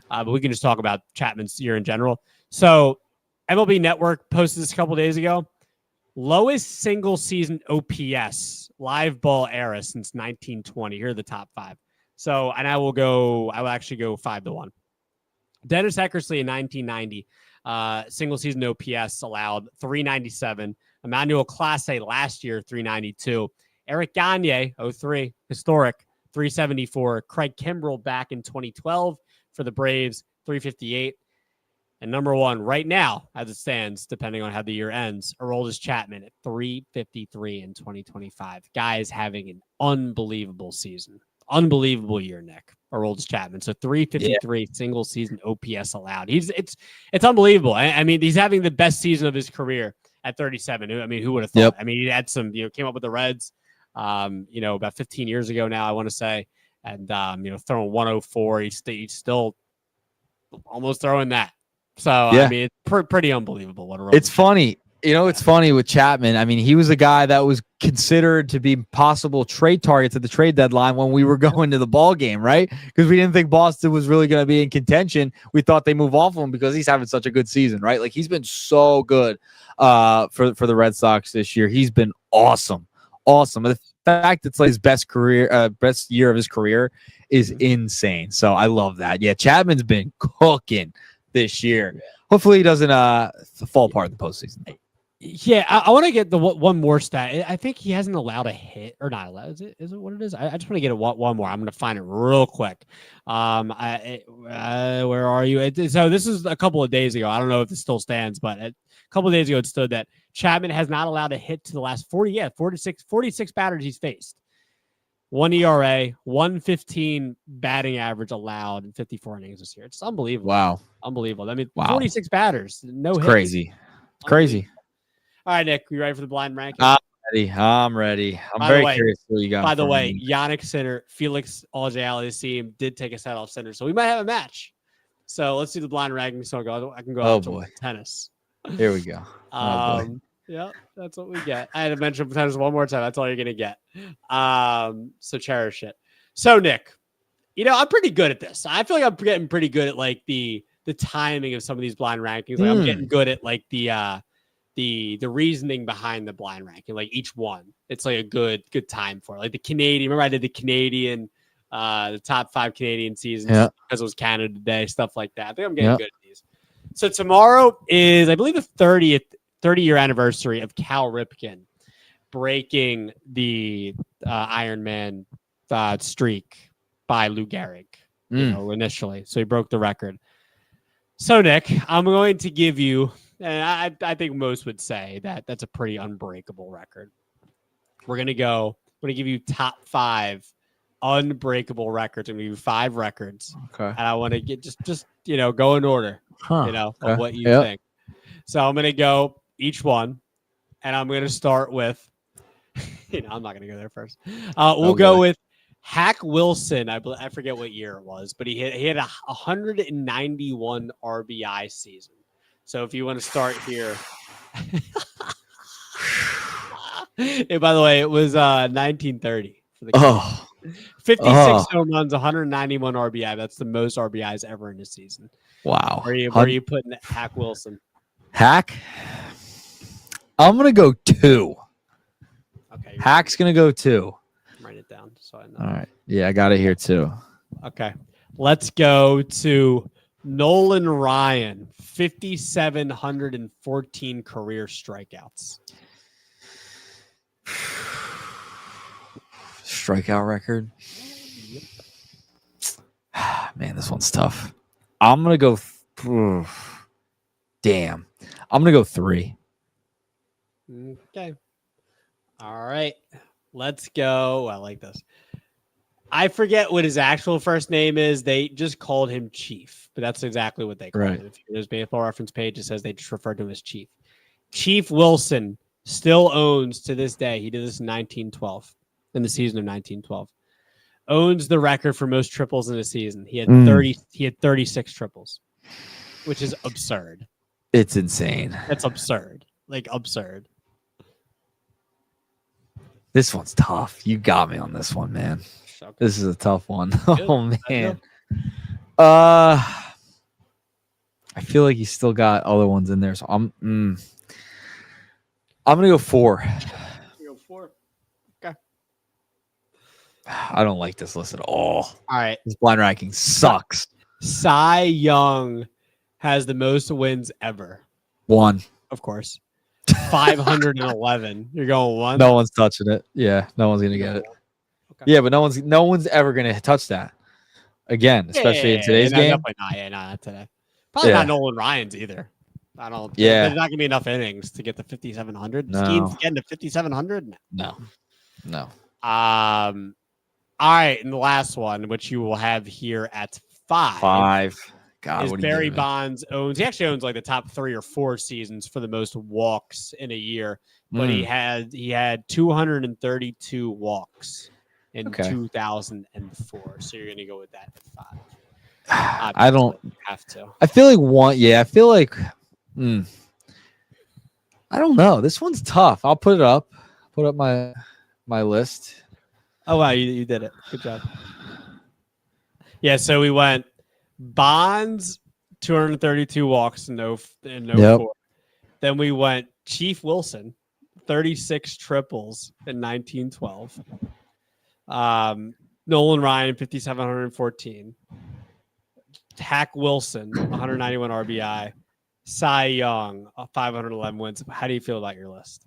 But we can just talk about Chapman's year in general. So MLB Network posted this a couple days ago. Lowest single season OPS live ball era since 1920. Here are the top 5. So, and I will actually go 5-1. Dennis Eckersley in 1990, single season OPS allowed 397. Emmanuel Clase last year, 392. Eric Gagne, 03, historic, 374. Craig Kimbrell back in 2012 for the Braves, 358. And number 1 right now, as it stands, depending on how the year ends, Aroldis Chapman at 353 in 2025. Guy is having an unbelievable season. Unbelievable year, Nick. Aroldis Chapman. So 353 single season OPS allowed. It's unbelievable. I mean, he's having the best season of his career at 37. I mean, who would have thought? Yep. I mean, he had some, came up with the Reds, about 15 years ago now, I want to say, and throwing 104. He's still almost throwing that. So, yeah. I mean, it's pretty unbelievable. It's funny. It's funny with Chapman. I mean, he was a guy that was considered to be possible trade targets at the trade deadline when we were going to the ball game, right? Because we didn't think Boston was really going to be in contention. We thought they move off of him because he's having such a good season, right? Like, he's been so good for the Red Sox this year. He's been awesome. The fact it's like his best year of his career is insane. So I love that. Yeah, Chapman's been cooking this year. Hopefully he doesn't fall apart in the postseason. Yeah, I want to get the one more stat. I think he hasn't allowed a hit, or not allowed. Is it what it is? I just want to get one more. I'm going to find it real quick. Where are you? So this is a couple of days ago. I don't know if it still stands, but a couple of days ago it stood that Chapman has not allowed a hit to the last 46 batters he's faced. 1 ERA, 115 batting average allowed in 54 innings this year. It's unbelievable. Wow. Unbelievable. I mean, 46 batters, no hits. Crazy. It's crazy. All right, Nick, you ready for the blind ranking? I'm ready. I'm very curious what you got. By the way, Yannick Sinner, Felix Auger-Aliassime team did take a set off center, so we might have a match. So let's do the blind ranking. So I can go out to tennis. Here we go. Yeah, that's what we get. I had to mention tennis one more time. That's all you're gonna get. So cherish it. So Nick, I'm pretty good at this. I feel like I'm getting pretty good at like the timing of some of these blind rankings. Like I'm getting good at like the reasoning behind the blind ranking. Like each one, it's like a good time for it. Like the Canadian. Remember I did the Canadian, the top 5 Canadian seasons because it was Canada Day, stuff like that. I think I'm getting good at these. So tomorrow is, I believe, the 30-year anniversary of Cal Ripken breaking the Ironman streak by Lou Gehrig, initially. So he broke the record. So, Nick, I'm going to give you, and I think most would say that that's a pretty unbreakable record. I'm going to give you top 5 unbreakable records. I'm going to give you 5 records. Okay. And I want to get just go in order, of what you think. So I'm going to go each one, and I'm going to start with, I'm not going to go there first. We'll go with Hack Wilson. I forget what year it was, but he had a 191 RBI season. So if you want to start here. Hey, by the way, it was 1930 for the Cubs. 56 home runs, 191 RBI. That's the most RBIs ever in a season. Wow. Where are you putting Hack Wilson? Hack? I'm going to go 2. Okay. Hack's going to go 2. Write it down so I know. All right. Yeah, I got it here too. Okay. Let's go to Nolan Ryan, 5,714 career strikeouts. Strikeout record. Yep. Man, this one's tough. I'm going to go. Damn. I'm going to go 3. Okay. All right. Let's go. I like this. I forget what his actual first name is. They just called him Chief, but that's exactly what they called him. If there's Baseball Reference page, it says they just referred to him as Chief. Chief Wilson still owns to this day. He did this in 1912, in the season of 1912. Owns the record for most triples in a season. He had 30. He had 36 triples, which is absurd. It's insane. That's absurd. Like absurd. This one's tough. You got me on this one, man. Okay. This is a tough one. Oh man. I feel like you still got other ones in there, so I'm gonna go 4. You go 4. Okay. I don't like this list at all. All right. This blind ranking sucks. Cy Young has the most wins ever. 1. Of course. 511. You're going 1? No one's touching it. Yeah, no one's gonna get it. Okay. Yeah, but no one's ever gonna touch that again, especially in today's game. Definitely not. Yeah, not today. Probably not Nolan Ryan's either. I don't. Yeah, there's not gonna be enough innings to get to 5,700. No. Skeens getting to 5,700. No. All right, and the last one, which you will have here at 5. God, is Barry Bonds owns. He actually owns like the top 3 or 4 seasons for the most walks in a year, but he had 232 walks in 2004. So you're gonna go with that at 5. I don't have to. I feel like 1. Yeah, I feel like. I don't know. This one's tough. I'll put it up. Put up my list. Oh wow, you did it. Good job. Yeah, so we went Bonds 232 walks in 04. Then we went Chief Wilson 36 triples in 1912. Nolan Ryan 5,714. Hack Wilson 191 RBI. Cy Young 511 wins. How do you feel about your list?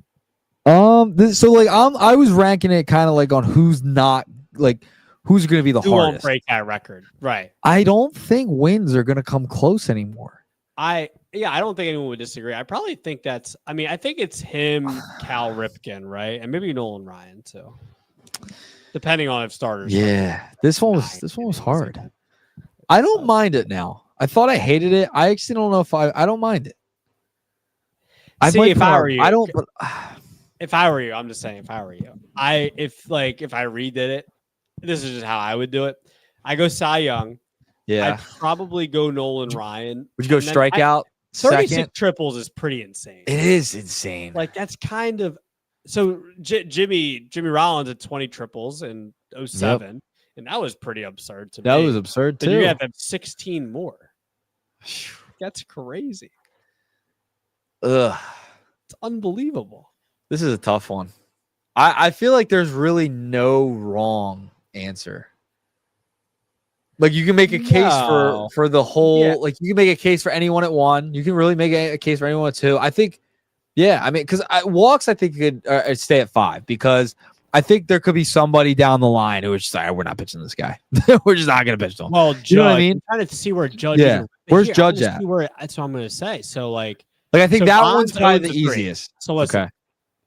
So like I was ranking it kind of like on who's not like who's going to be the hardest. Who won't break that record, right? I don't think wins are going to come close anymore. I don't think anyone would disagree. I probably think that's. I mean, I think it's him, Cal Ripken, right, and maybe Nolan Ryan too, depending on if starters. Yeah, this one was hard. I don't mind it now. I thought I hated it. I actually don't know if I don't mind it. If I were you, I don't. But, if I were you, I'm just saying. If I were you, if I redid it, this is just how I would do it. I go Cy Young. Yeah. I'd probably go Nolan Ryan. Would you go strikeout? 36 triples is pretty insane. It is insane. Like that's kind of so. Jimmy Rollins had 20 triples in 07, and that was pretty absurd to me. That was absurd too. Then you have to have 16 more. That's crazy. Ugh, it's unbelievable. This is a tough one. I feel like there's really no wrong answer. Like you can make a case for the whole. Like you can make a case for anyone at 1. You can really make a case for anyone at 2. I think, I mean, because walks I think could stay at 5 because I think there could be somebody down the line who is just like, we're not pitching this guy. We're just not going to pitch to him. Well, Judge, you know what I mean? I'm trying to see where Judge is. Where's Judge at? That's what I'm going to say. So like I think that one's probably the easiest. So listen,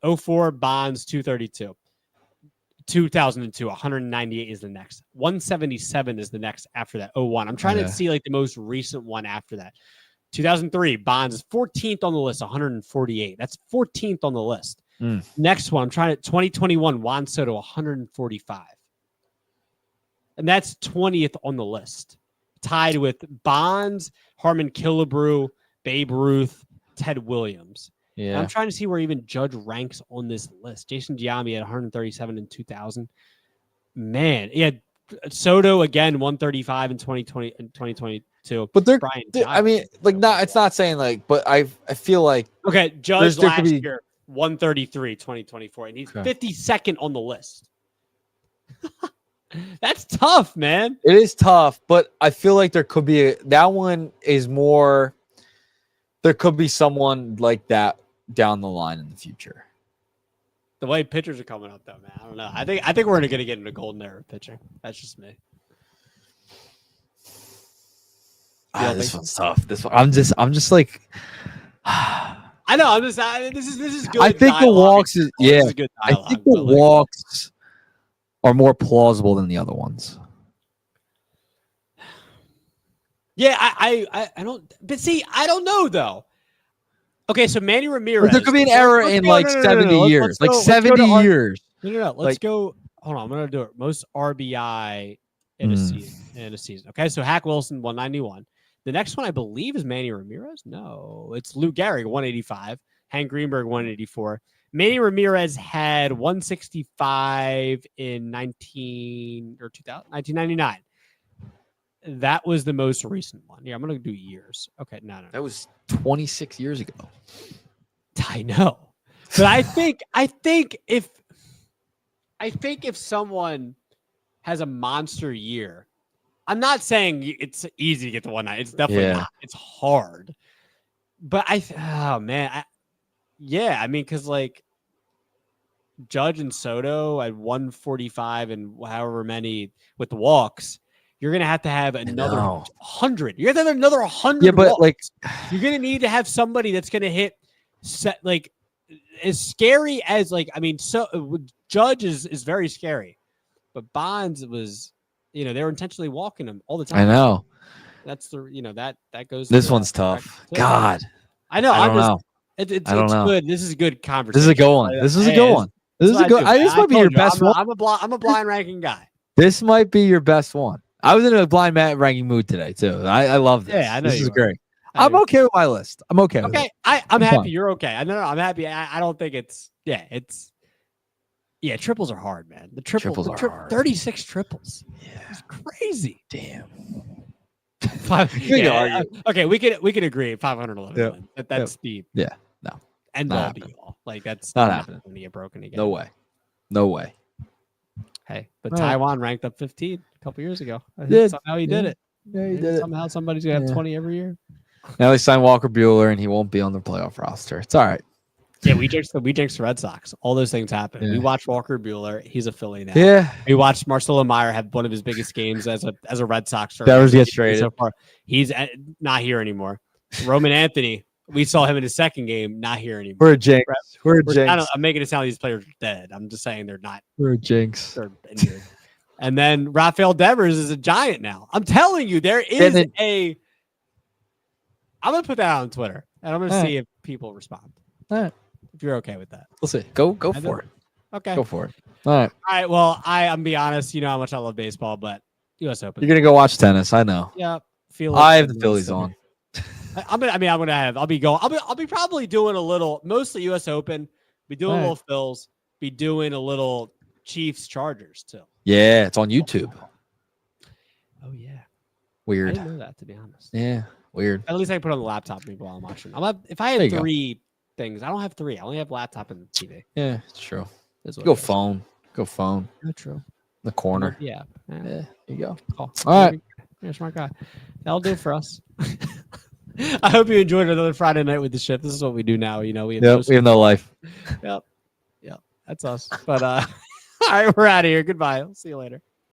04 Bonds 232. 2002 198 is the next. 177 is the next after that. 01. I'm trying to see like the most recent one after that. 2003 Bonds is 14th on the list, 148. That's 14th on the list. Next one, I'm trying to 2021 Juan Soto 145. And that's 20th on the list. Tied with Bonds, Harmon Killebrew, Babe Ruth, Ted Williams. Yeah. And I'm trying to see where even Judge ranks on this list. Jason Giambi at 137 in 2000. Man, Soto again 135 in 2020 and 2022. But I mean, like not. It's not saying like, but I feel like Judge last year 133, 2024, and he's 52nd on the list. That's tough, man. It is tough, but I feel like there could be that one is more. There could be someone like that down the line in the future. The way pitchers are coming up, though, man, I don't know. I think we're gonna get into golden era of pitching. That's just me. This one's tough. This one, I'm just like. I know. This is good. I think the walks is good dialogue, I think the walks are more plausible than the other ones. Yeah, I don't. But see, I don't know though. Okay, so Manny Ramirez. But there could be an error in 70 years, like 70 years. No. Let's go. Hold on, I'm gonna do it. Most RBI in a season. Okay, so Hack Wilson 191. The next one I believe is Manny Ramirez. No, it's Lou Gehrig 185. Hank Greenberg 184. Manny Ramirez had 165 in 1999. That was the most recent one. Yeah, I'm gonna do years. Okay, no. That was 26 years ago. I know, but I think if someone has a monster year, I'm not saying it's easy to get to 190. It's definitely not. It's hard, but I mean, because like Judge and Soto at 145 and however many with the walks. You're gonna have another 100. You're gonna have another 100. Yeah, but walks. like you're gonna need to have somebody that's gonna hit set like as scary as like I mean, so Judge is very scary, but Bonds was they were intentionally walking him all the time. I know. That's the that goes. This one's tough. God, I know. I don't know. It's know. good. This is a good conversation. This is a good one. This is a good one. This is a good. This might be your best one. I'm a blind ranking guy. This might be your best one. I was in a blind ranking mood today too. I love this. Yeah, I know this is great. I'm okay with my list. I'm okay. With it. I'm happy. You're okay. I know. I'm happy. I don't think it's. Triples are hard, man. The triples are hard. 36 triples. Yeah, it's crazy. Damn. Okay, we can agree. 511. Yeah. That's the end all be all. Like that's not happening. When you get broken again. No way. Hey, but Taiwan ranked up 15 a couple years ago. Somehow he did it. Yeah, he did it. Somehow somebody's gonna have 20 every year. Now they signed Walker Buehler, and he won't be on the playoff roster. It's all right. Yeah, we jinxed the Red Sox. All those things happen. Yeah. We watched Walker Buehler. He's a Philly now. Yeah. We watched Marcelo Meyer have one of his biggest games as a Red Sox. Devers gets traded. So far. He's not here anymore. Roman Anthony. We saw him in his second game. Not here anymore. We're a jinx. We're a jinx. I'm making it sound like these players are dead. I'm just saying they're not. We're a jinx. They're injured. And then Rafael Devers is a Giant now. I'm telling you, there is a. I'm gonna put that on Twitter, and I'm gonna see if people respond. All right. If you're okay with that, we'll see. Go for it. Okay. Go for it. All right. Well, I'm gonna be honest. You know how much I love baseball, but U.S. Open. You're gonna go watch tennis. I know. Yeah. I have the Phillies on. I'll be probably doing a little, mostly U.S. Open. Be doing a little Phils. Be doing a little Chiefs Chargers too. Yeah, it's on YouTube. Oh yeah. Weird. I didn't know that, to be honest. Yeah. Weird. At least I can put it on the laptop maybe while I'm watching. If I had 3 things, I don't have 3. I only have laptop and TV. Yeah, it's true. Go phone. Yeah, true. The corner. Yeah. There you go. All right. You're a smart guy. That'll do it for us. I hope you enjoyed another Friday night with the ship. This is what we do now. We have no life. Yep. That's us. But all right, we're out of here. Goodbye. I'll see you later.